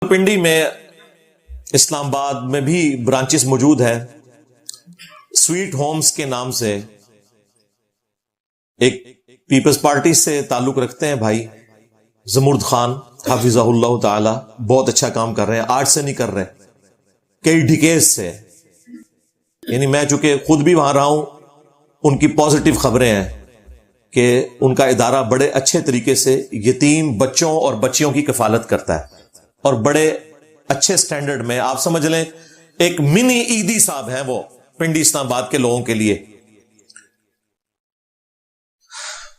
پنڈی میں اسلام آباد میں بھی برانچز موجود ہے. سویٹ ہومز کے نام سے ایک پیپلز پارٹی سے تعلق رکھتے ہیں بھائی زمرد خان حافظہ اللہ تعالی. بہت اچھا کام کر رہے ہیں, آج سے نہیں کر رہے, کئی ڈیکیز سے. یعنی میں چونکہ خود بھی وہاں رہا ہوں, ان کی پازیٹیو خبریں ہیں کہ ان کا ادارہ بڑے اچھے طریقے سے یتیم بچوں اور بچیوں کی کفالت کرتا ہے, اور بڑے اچھے سٹینڈرڈ میں. آپ سمجھ لیں ایک منی عیدی صاحب ہیں وہ پنڈی اسلام آباد کے لوگوں کے لیے.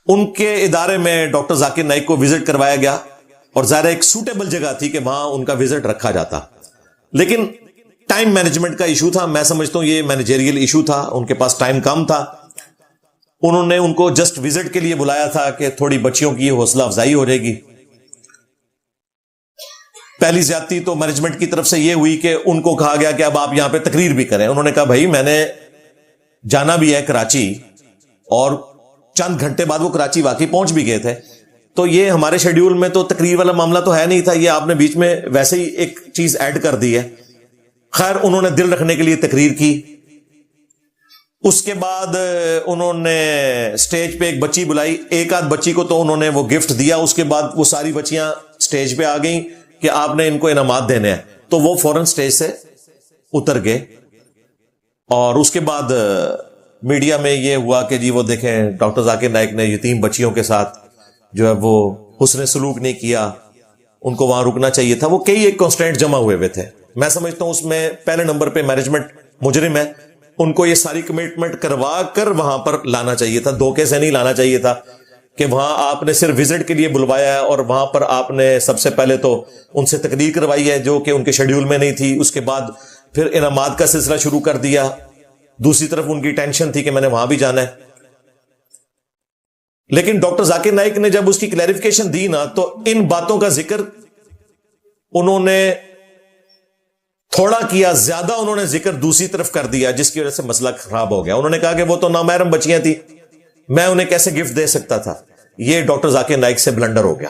ان کے ادارے میں ڈاکٹر ذاکر نائک کو وزٹ کروایا گیا, اور ظاہر ایک سوٹیبل جگہ تھی کہ وہاں ان کا وزٹ رکھا جاتا, لیکن ٹائم مینجمنٹ کا ایشو تھا. میں سمجھتا ہوں یہ مینیجریل ایشو تھا, ان کے پاس ٹائم کم تھا. انہوں نے ان کو جسٹ وزٹ کے لیے بلایا تھا کہ تھوڑی بچیوں کی حوصلہ افزائی ہو جائے گی. پہلی زیادتی تو مینجمنٹ کی طرف سے یہ ہوئی کہ ان کو کہا گیا کہ اب آپ یہاں پہ تقریر بھی کریں. انہوں نے کہا بھائی میں نے جانا بھی ہے کراچی, اور چند گھنٹے بعد وہ کراچی واقعی پہنچ بھی گئے تھے, تو یہ ہمارے شیڈیول میں تو تقریر والا معاملہ تو ہے نہیں تھا, یہ آپ نے بیچ میں ویسے ہی ایک چیز ایڈ کر دی ہے. خیر انہوں نے دل رکھنے کے لیے تقریر کی. اس کے بعد انہوں نے سٹیج پہ ایک بچی بلائی, ایک آدھ بچی کو تو انہوں نے وہ گفٹ دیا. اس کے بعد وہ ساری بچیاں سٹیج پہ آ گئیں کہ آپ نے ان کو انعامات دینے ہیں, تو وہ فوراً سٹیج سے اتر گئے. اور اس کے بعد میڈیا میں یہ ہوا کہ جی وہ دیکھیں ڈاکٹر ذاکر نائک نے یتیم بچیوں کے ساتھ جو ہے وہ حسن سلوک نہیں کیا, ان کو وہاں رکنا چاہیے تھا. وہ کئی ایک کانسٹینٹ جمع ہوئے تھے. میں سمجھتا ہوں اس میں پہلے نمبر پہ مینجمنٹ مجرم ہے, ان کو یہ ساری کمٹمنٹ کروا کر وہاں پر لانا چاہیے تھا, دھوکے سے نہیں لانا چاہیے تھا کہ وہاں آپ نے صرف وزٹ کے لیے بلوایا ہے, اور وہاں پر آپ نے سب سے پہلے تو ان سے تقریر کروائی ہے جو کہ ان کے شیڈیول میں نہیں تھی. اس کے بعد پھر انعامات کا سلسلہ شروع کر دیا. دوسری طرف ان کی ٹینشن تھی کہ میں نے وہاں بھی جانا ہے. لیکن ڈاکٹر ذاکر نائک نے جب اس کی کلیریفیکیشن دی نا, تو ان باتوں کا ذکر انہوں نے تھوڑا کیا, زیادہ انہوں نے ذکر دوسری طرف کر دیا, جس کی وجہ سے مسئلہ خراب ہو گیا. انہوں نے کہا کہ وہ تو نامحرم بچیاں تھی, میں انہیں کیسے گفٹ دے سکتا تھا. یہ ڈاکٹر ذاکر نائک سے بلنڈر ہو گیا.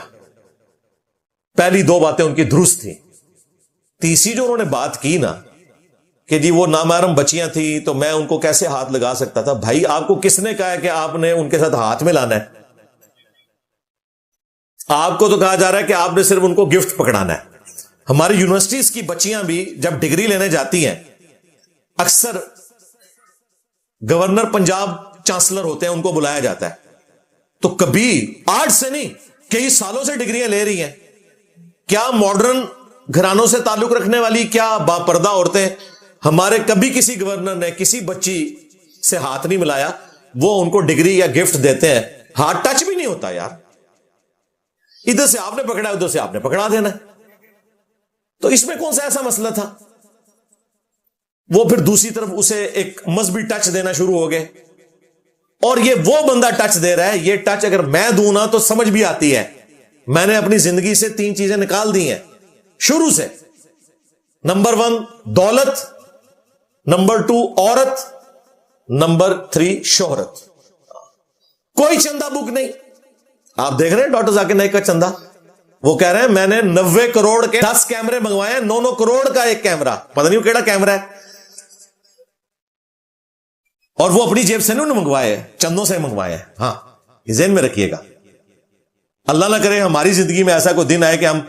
پہلی دو باتیں ان کی درست تھیں. تیسری جو انہوں نے بات کی نا کہ جی وہ نامحرم بچیاں تھیں تو میں ان کو کیسے ہاتھ لگا سکتا تھا. بھائی آپ کو کس نے کہا ہے کہ آپ نے ان کے ساتھ ہاتھ میں لانا ہے؟ آپ کو تو کہا جا رہا ہے کہ آپ نے صرف ان کو گفٹ پکڑانا ہے. ہماری یونیورسٹیز کی بچیاں بھی جب ڈگری لینے جاتی ہیں, اکثر گورنر پنجاب چانسلر ہوتے ہیں, ان کو بلایا جاتا ہے, تو کبھی آج سے نہیں کئی سالوں سے ڈگریاں لے رہی ہیں. کیا ماڈرن گھرانوں سے تعلق رکھنے والی, کیا با پردہ عورتیں, ہمارے کبھی کسی گورنر نے کسی بچی سے ہاتھ نہیں ملایا. وہ ان کو ڈگری یا گفٹ دیتے ہیں, ہاتھ ٹچ بھی نہیں ہوتا یار. ادھر سے آپ نے پکڑا, ادھر سے آپ نے پکڑا دینا. تو اس میں کون سا ایسا مسئلہ تھا؟ وہ پھر دوسری طرف اسے ایک مذہبی ٹچ دینا شروع ہو گئے, اور یہ وہ بندہ ٹچ دے رہا ہے. یہ ٹچ اگر میں دوں نا تو سمجھ بھی آتی ہے. میں نے اپنی زندگی سے 3 چیزیں نکال دی ہیں شروع سے. نمبر 1 دولت, نمبر 2 عورت, نمبر 3 شہرت. کوئی چندہ بک نہیں. آپ دیکھ رہے ہیں ڈاکٹر ذاکر نائک کا چندہ, وہ کہہ رہے ہیں میں نے 90 کروڑ کے 10 کیمرے منگوائے ہیں, 9 کروڑ کا ایک کیمرہ, پتہ نہیں وہ کیڑا کیمرہ ہے. اور وہ اپنی جیب سے نہیں منگوائے, چندوں سے منگوائے ہیں. ہاں یہ ذہن میں رکھیے گا. اللہ نہ کرے ہماری زندگی میں ایسا کوئی دن آئے کہ ہم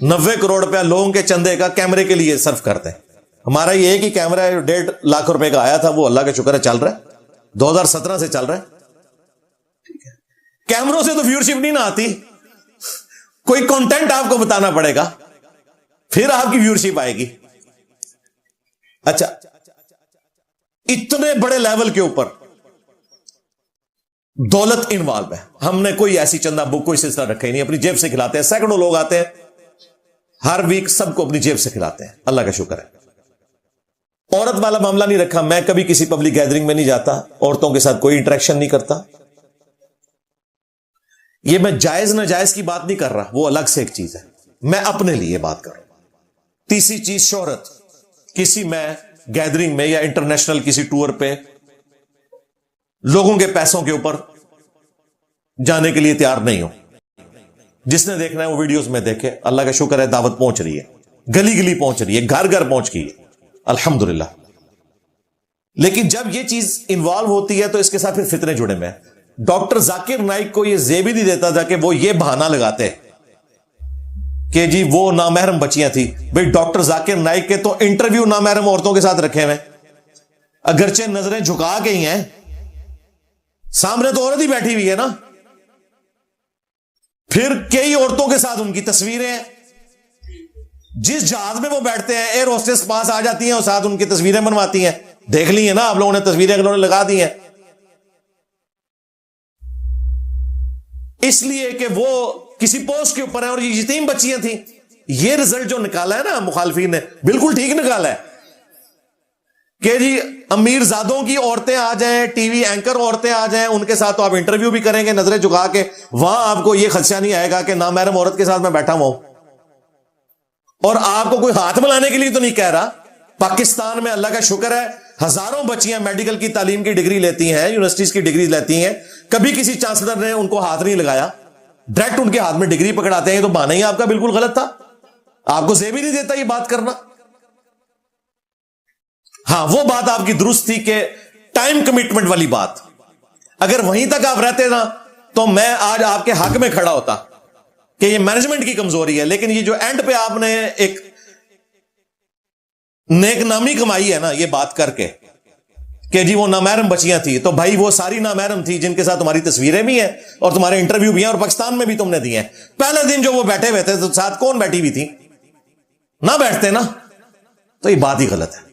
90 کروڑ روپیہ لوگوں کے چندے کا کیمرے کے لیے صرف کرتے ہیں. ہمارا یہ ایک ہی کیمرہ ہے 1.5 لاکھ روپے کا آیا تھا, وہ اللہ کا شکر ہے چل رہا ہے, 2017 سے چل رہا ہے. کیمروں سے تو ویورشپ نہیں نہ آتی, کوئی کنٹینٹ آپ کو بتانا پڑے گا, پھر آپ کی ویورشپ آئے گی. اچھا اتنے بڑے لیول کے اوپر دولت انوالو ہے. ہم نے کوئی ایسی چندہ بک کوئی سلسلہ رکھا ہی نہیں, اپنی جیب سے کھلاتے ہیں. سینکڑوں لوگ آتے ہیں ہر ویک, سب کو اپنی جیب سے کھلاتے ہیں, اللہ کا شکر ہے. عورت والا معاملہ نہیں رکھا. میں کبھی کسی پبلک گیدرنگ میں نہیں جاتا, عورتوں کے ساتھ کوئی انٹریکشن نہیں کرتا. یہ میں جائز ناجائز کی بات نہیں کر رہا, وہ الگ سے ایک چیز ہے. میں اپنے لیے بات کر رہا ہوں. تیسری چیز شہرت. کسی میں گیدرنگ میں یا انٹرنیشنل کسی ٹور پہ لوگوں کے پیسوں کے اوپر جانے کے لیے تیار نہیں ہوں. جس نے دیکھنا ہے وہ ویڈیوز میں دیکھے, اللہ کا شکر ہے دعوت پہنچ رہی ہے. گلی گلی پہنچ رہی ہے, گھر گھر پہنچ گئی ہے الحمدللہ. لیکن جب یہ چیز انوالو ہوتی ہے تو اس کے ساتھ پھر فتنے جڑے میں. ڈاکٹر ذاکر نائک کو یہ زیب ہی نہیں دیتا تھا کہ وہ یہ بہانہ لگاتے کہ جی وہ نامحرم بچیاں تھی. بھئی ڈاکٹر ذاکر نائک کے تو انٹرویو نامحرم عورتوں کے ساتھ رکھے ہوئے, اگرچہ نظریں جھکا گئی ہیں, سامنے تو عورت ہی بیٹھی ہوئی ہے نا. پھر کئی عورتوں کے ساتھ ان کی تصویریں ہیں, جس جہاز میں وہ بیٹھتے ہیں ایئر ہوسٹس پاس آ جاتی ہیں اور ساتھ ان کی تصویریں بنواتی ہیں. دیکھ لی ہیں نا آپ لوگوں نے تصویریں انہوں نے لگا دی ہیں, اس لیے کہ وہ کسی پوسٹ کے اوپر ہیں اور یہ یتیم بچیاں تھیں. یہ رزلٹ جو نکالا ہے نا مخالفین نے, بالکل ٹھیک نکالا ہے کہ جی امیر زادوں کی عورتیں آ جائیں, ٹی وی اینکر عورتیں آ جائیں, ان کے ساتھ تو آپ انٹرویو بھی کریں گے نظریں جھکا کے, وہاں آپ کو یہ خدشہ نہیں آئے گا کہ نامحرم عورت کے ساتھ میں بیٹھا ہوا ہوں. اور آپ کو کوئی ہاتھ ملانے کے لیے تو نہیں کہہ رہا. پاکستان میں اللہ کا شکر ہے ہزاروں بچیاں میڈیکل کی تعلیم کی ڈگری لیتی ہیں, یونیورسٹیز کی ڈگری لیتی ہیں, کبھی کسی چانسلر نے ان کو ہاتھ نہیں لگایا, ڈائریکٹ ان کے ہاتھ میں ڈگری پکڑاتے ہیں. تو بہانہ ہی آپ کا بالکل غلط تھا, آپ کو زیب ہی نہیں دیتا یہ بات کرنا. ہاں وہ بات آپ کی درست تھی کہ ٹائم کمٹمنٹ والی بات, اگر وہیں تک آپ رہتے نا تو میں آج آپ کے حق میں کھڑا ہوتا کہ یہ مینجمنٹ کی کمزوری ہے. لیکن یہ جو اینڈ پہ آپ نے ایک نیک نامی کمائی ہے نا یہ بات کر کے کہ جی وہ نامحرم بچیاں تھی, تو بھائی وہ ساری نامحرم تھی جن کے ساتھ تمہاری تصویریں بھی ہیں اور تمہارے انٹرویو بھی ہیں اور پاکستان میں بھی تم نے دی ہیں. پہلے دن جو وہ بیٹھے ہوئے تھے تو ساتھ کون بیٹھی ہوئی تھی؟ نہ بیٹھتے نا, تو یہ بات ہی غلط ہے.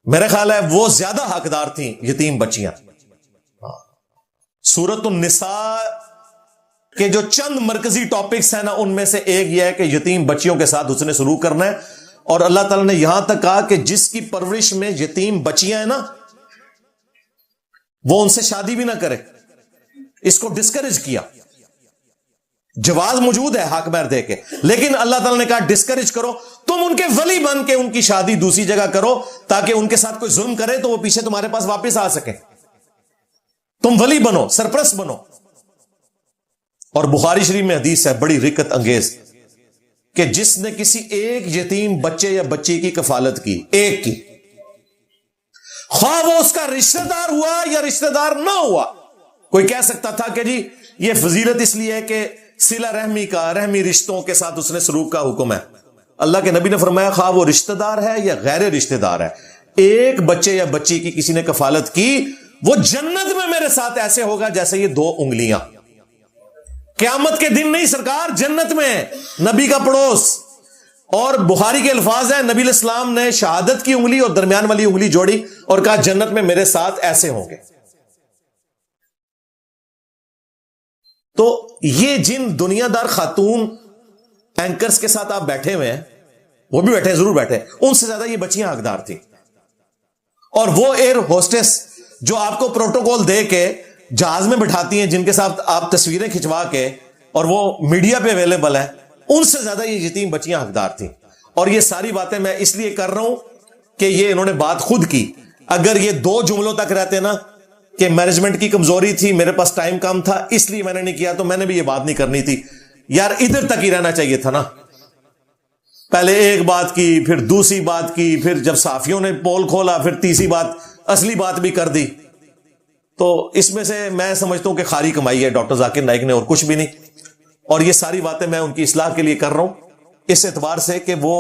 میرا خیال ہے وہ زیادہ حقدار تھیں یتیم بچیاں. سورۃ النساء کے جو چند مرکزی ٹاپکس ہیں نا ان میں سے ایک یہ ہے کہ یتیم بچیوں کے ساتھ حسن سلوک کرنا ہے. اور اللہ تعالیٰ نے یہاں تک کہا کہ جس کی پرورش میں یتیم بچیاں ہیں نا وہ ان سے شادی بھی نہ کرے, اس کو ڈسکریج کیا. جواز موجود ہے حق مہر دے کے, لیکن اللہ تعالیٰ نے کہا ڈسکریج کرو, تم ان کے ولی بن کے ان کی شادی دوسری جگہ کرو تاکہ ان کے ساتھ کوئی ظلم کرے تو وہ پیچھے تمہارے پاس واپس آ سکے. تم ولی بنو, سرپرست بنو. اور بخاری شریف میں حدیث ہے بڑی رکت انگیز کہ جس نے کسی ایک یتیم بچے یا بچی کی کفالت کی, ایک کی, خواہ وہ اس کا رشتہ دار ہوا یا رشتہ دار نہ ہوا. کوئی کہہ سکتا تھا کہ جی یہ فضیلت اس لیے ہے کہ صلہ رحمی کا, رحمی رشتوں کے ساتھ اس نے سلوک کا حکم ہے. اللہ کے نبی نے فرمایا خواہ وہ رشتہ دار ہے یا غیر رشتہ دار ہے, ایک بچے یا بچی کی کسی نے کفالت کی, وہ جنت میں میرے ساتھ ایسے ہوگا جیسے یہ 2 انگلیاں. قیامت کے دن نہیں سرکار, جنت میں, نبی کا پڑوس. اور بخاری کے الفاظ ہیں نبی علیہ السلام نے شہادت کی انگلی اور درمیان والی انگلی جوڑی اور کہا جنت میں میرے ساتھ ایسے ہوں گے. تو یہ جن دنیا دار خاتون اینکرز کے ساتھ آپ بیٹھے ہوئے ہیں, وہ بھی بیٹھے, ضرور بیٹھے, ان سے زیادہ یہ بچیاں حقدار تھیں. اور وہ ایئر ہوسٹس جو آپ کو پروٹوکول دے کے جہاز میں بٹھاتی ہیں, جن کے ساتھ آپ تصویریں کھنچوا کے اور وہ میڈیا پہ اویلیبل ہے, ان سے زیادہ یہ یتیم بچیاں حقدار تھیں. اور یہ ساری باتیں میں اس لیے کر رہا ہوں کہ یہ انہوں نے بات خود کی. اگر یہ 2 جملوں تک رہتے نا کہ مینجمنٹ کی کمزوری تھی, میرے پاس ٹائم کم تھا اس لیے میں نے نہیں کیا, تو میں نے بھی یہ بات نہیں کرنی تھی. یار ادھر تک ہی رہنا چاہیے تھا نا. پہلے ایک بات کی, پھر دوسری بات کی, پھر جب صحافیوں نے پول کھولا پھر تیسری بات, اصلی بات بھی کر دی. تو اس میں سے میں سمجھتا ہوں کہ خاری کمائی ہے ڈاکٹر ذاکر نائک نے اور کچھ بھی نہیں. اور یہ ساری باتیں میں ان کی اصلاح کے لیے کر رہا ہوں اس اعتبار سے کہ وہ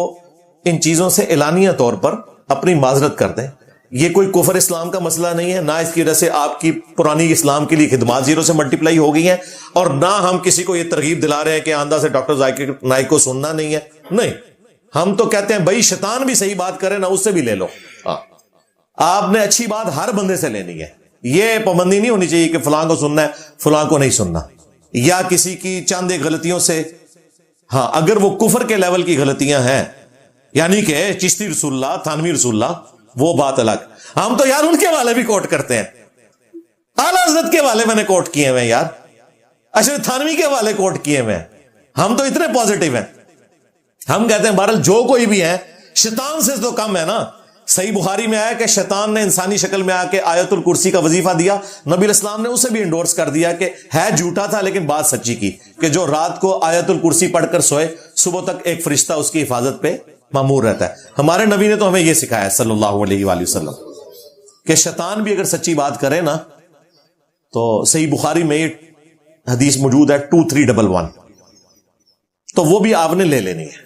ان چیزوں سے اعلانیہ طور پر اپنی معذرت کر دیں. یہ کوئی کفر اسلام کا مسئلہ نہیں ہے, نہ اس کی وجہ سے آپ کی پرانی اسلام کے لیے خدمات 0 سے ملٹیپلائی ہو گئی ہیں, اور نہ ہم کسی کو یہ ترغیب دلا رہے ہیں کہ آندہ سے ڈاکٹر ذاکر نائک کو سننا نہیں ہے. نہیں, ہم تو کہتے ہیں بھائی شیطان بھی صحیح بات کرے نا اس سے بھی لے لو. آپ نے اچھی بات ہر بندے سے لینی ہے, یہ پابندی نہیں ہونی چاہیے کہ فلاں کو سننا ہے فلاں کو نہیں سننا, یا کسی کی چند ایک غلطیوں سے. ہاں اگر وہ کفر کے لیول کی غلطیاں ہیں, یعنی کہ چشتی رسول اللہ, تھانوی رسول اللہ, وہ بات الگ. ہم تو یار ان کے والے بھی کوٹ کرتے ہیں, اعلی حضرت کے والے میں نے کوٹ کیے ہوئے یار, اشرف تھانوی کے والے کوٹ کیے ہوئے. ہم تو اتنے پازیٹیو ہیں, ہم کہتے ہیں بہرحال جو کوئی بھی ہے شیطان سے تو کم ہے نا. صحیح بخاری میں آیا کہ شیطان نے انسانی شکل میں آ کے آیت الکرسی کا وظیفہ دیا، نبی علیہ السلام نے اسے بھی انڈورس کر دیا کہ ہے جھوٹا تھا لیکن بات سچی کی، کہ جو رات کو آیت الکرسی پڑھ کر سوئے صبح تک ایک فرشتہ اس کی حفاظت پہ مامور رہتا ہے۔ ہمارے نبی نے تو ہمیں یہ سکھایا صلی اللہ علیہ وآلہ وسلم کہ شیطان بھی اگر سچی بات کرے نا تو صحیح بخاری میں یہ حدیث موجود ہے 2311، تو وہ بھی آپ نے لے لینی ہے۔